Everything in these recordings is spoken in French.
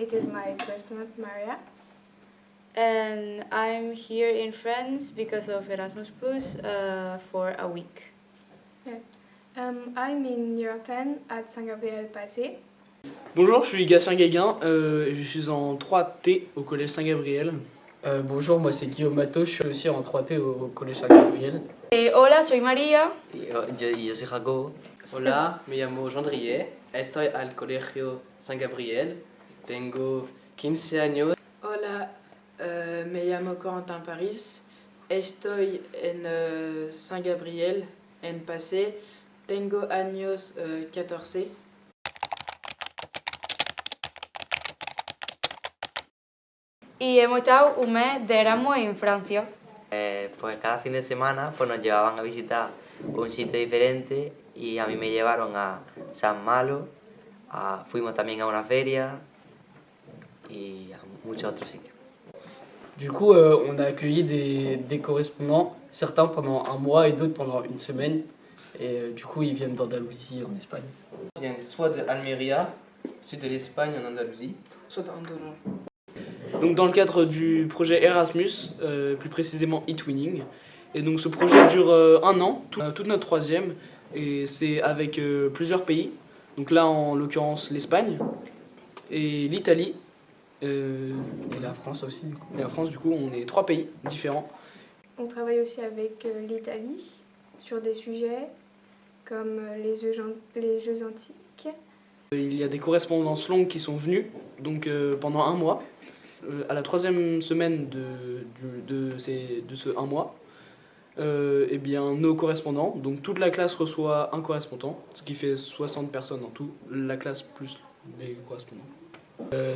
it is my correspondent Maria. And I'm here in France because of Erasmus Plus for a week. Yeah. I'm in year 10 at Saint-Gabriel-Passé. Bonjour, je suis Gatien Guéguin, je suis en 3T au collège Saint-Gabriel. Bonjour, moi c'est Guillaume Mato, je suis aussi en 3T au collège Saint-Gabriel. Hola, soy María. Yo soy Jacobo. Hola, me llamo Jean-Drier. Estoy al colegio San Gabriel. Tengo 15 años. Hola, me llamo Corentin Paris. Estoy en San Gabriel, en Passé. Tengo años 14. Y hemos estado un mes de Erasmus en Francia. Pues cada fin de semana pues nos llevaban a visitar un sitio diferente y a mí me llevaron a San Malo, fuimos también a una feria y a muchos otros sitios. Du coup, on a accueilli des correspondants, certains pendant un mois et d'autres pendant une semaine. Et du coup, ils viennent d'Andalousie, en Espagne. Ils viennent soit de Almeria, sud de l'Espagne en Andalousie, soit d'Andorra. Donc dans le cadre du projet Erasmus, plus précisément e-twinning. Et donc ce projet dure un an, toute notre troisième, et c'est avec plusieurs pays. Donc là en l'occurrence l'Espagne et l'Italie. Et la France aussi, du coup. Et la France, du coup, on est 3 pays différents. On travaille aussi avec l'Italie sur des sujets comme les Jeux antiques. Il y a des correspondances longues qui sont venues, donc pendant un mois. À la 3e semaine de ce un mois, eh bien, nos correspondants, donc toute la classe reçoit un correspondant, ce qui fait 60 personnes en tout, la classe plus les correspondants.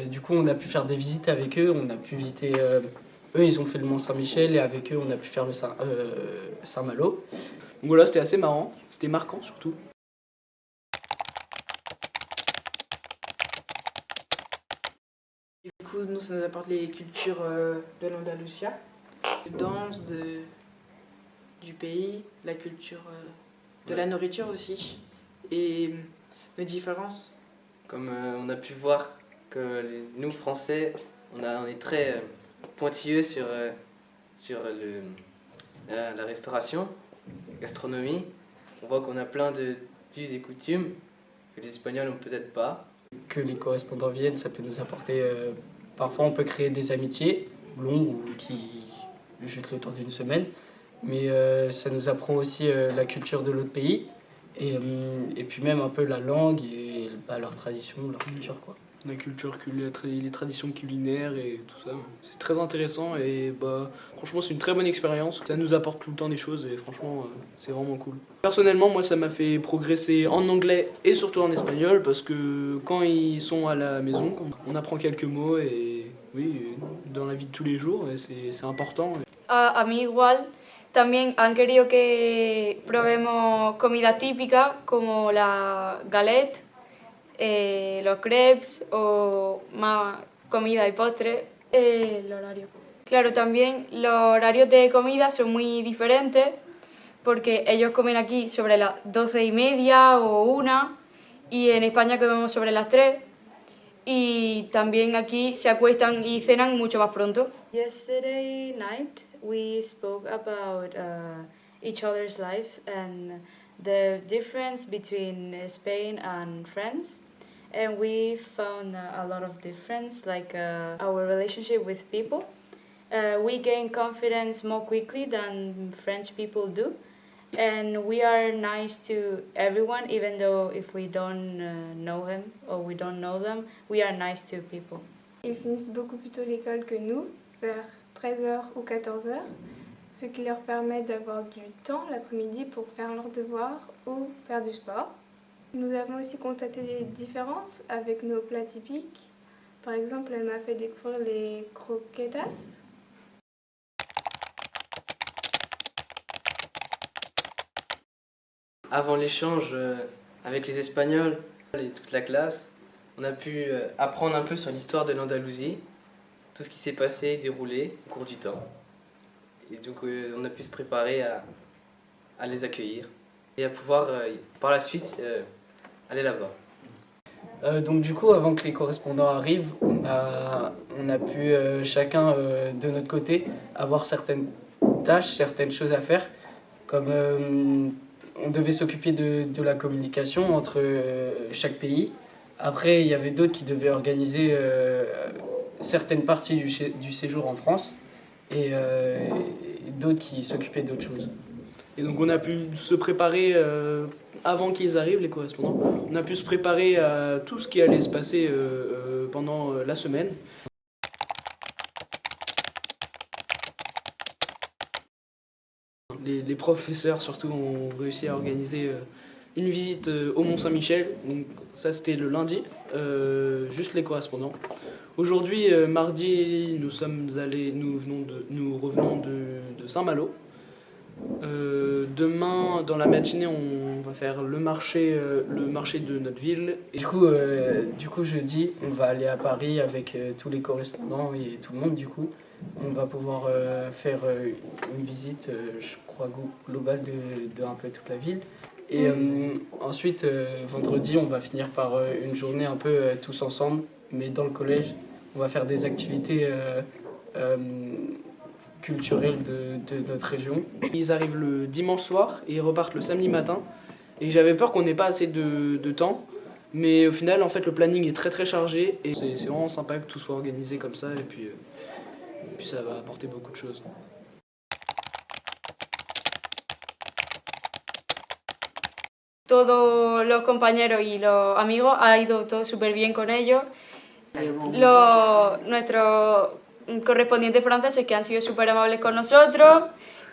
Du coup, on a pu faire des visites avec eux, on a pu visiter... eux, ils ont fait le Mont Saint-Michel et avec eux, on a pu faire le Saint-Malo. Donc voilà, c'était assez marrant, c'était marquant surtout. Du coup, nous, ça nous apporte les cultures de l'Andalusia, de danse, du pays, la culture de la nourriture aussi, et nos différences. Comme on a pu voir que nous, Français, on est très pointilleux sur la restauration, la gastronomie. On voit qu'on a plein d'us et coutumes que les Espagnols n'ont peut-être pas. Que les correspondants viennent, ça peut nous apporter... parfois, on peut créer des amitiés longues ou qui juste le temps d'une semaine. Mais ça nous apprend aussi la culture de l'autre pays. Et puis même un peu la langue et leur tradition, leur culture, quoi. La culture, les traditions culinaires et tout ça. C'est très intéressant et franchement c'est une très bonne expérience. Ça nous apporte tout le temps des choses et franchement c'est vraiment cool. Personnellement moi ça m'a fait progresser en anglais et surtout en espagnol parce que quand ils sont à la maison, on apprend quelques mots et oui, dans la vie de tous les jours c'est important. A mí igual. También han querido que probemos comida típica como la galette, los crepes o más comida y postre. El horario. Claro, también los horarios de comida son muy diferentes porque ellos comen aquí sobre las 12:30 o 1 y en España comemos sobre las 3 y también aquí se acuestan y cenan mucho más pronto. Yesterday night we spoke about each other's life and the difference between Spain and France. And we found a lot of difference, like our relationship with people. We gain confidence more quickly than French people do. And we are nice to everyone, even though if we don't know him or we don't know them, we are nice to people. Ils finissent beaucoup plus tôt l'école que nous, vers 13h ou 14h, ce qui leur permet d'avoir du temps l'après-midi pour faire leurs devoirs ou faire du sport. Nous avons aussi constaté des différences avec nos plats typiques. Par exemple, elle m'a fait découvrir les croquetas. Avant l'échange avec les Espagnols et toute la classe, on a pu apprendre un peu sur l'histoire de l'Andalousie, tout ce qui s'est passé et déroulé au cours du temps. Et donc on a pu se préparer à les accueillir et à pouvoir par la suite aller là-bas. Donc du coup, avant que les correspondants arrivent, on a pu chacun de notre côté avoir certaines tâches, certaines choses à faire, comme on devait s'occuper de la communication entre chaque pays. Après, il y avait d'autres qui devaient organiser certaines parties du séjour en France et d'autres qui s'occupaient d'autres choses. Et donc on a pu se préparer, avant qu'ils arrivent, les correspondants, on a pu se préparer à tout ce qui allait se passer pendant la semaine. Les professeurs surtout ont réussi à organiser une visite au Mont-Saint-Michel, donc ça c'était le lundi, juste les correspondants. Aujourd'hui, mardi, nous revenons de Saint-Malo. Demain, dans la matinée, on va faire le marché de notre ville. Et du coup, jeudi, on va aller à Paris avec tous les correspondants et tout le monde. Du coup, on va pouvoir faire une visite, je crois, globale de un peu toute la ville. Et ensuite, vendredi, on va finir par une journée un peu tous ensemble, mais dans le collège. On va faire des activités culturelles de notre région. Ils arrivent le dimanche soir et ils repartent le samedi matin. Et j'avais peur qu'on n'ait pas assez de temps. Mais au final, en fait, le planning est très très chargé. Et c'est vraiment sympa que tout soit organisé comme ça. Et puis ça va apporter beaucoup de choses. Todos los compañeros y los amigos ha ido todo súper bien con ellos. Nuestros correspondientes franceses que han sido súper amables con nosotros,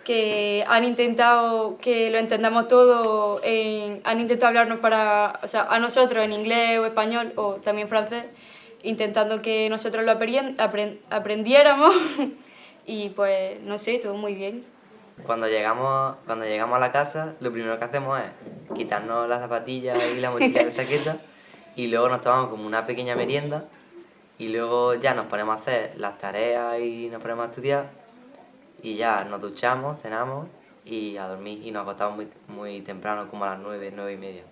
que han intentado que lo entendamos todo, han intentado hablarnos a nosotros en inglés o español o también francés, intentando que nosotros lo aprendiéramos y pues no sé, todo muy bien. Cuando llegamos a la casa, lo primero que hacemos es quitarnos las zapatillas y la mochila y la chaqueta y luego nos tomamos como una pequeña merienda y luego ya nos ponemos a hacer las tareas y nos ponemos a estudiar y ya nos duchamos, cenamos y a dormir y nos acostamos muy temprano, como a las 9, 9:30.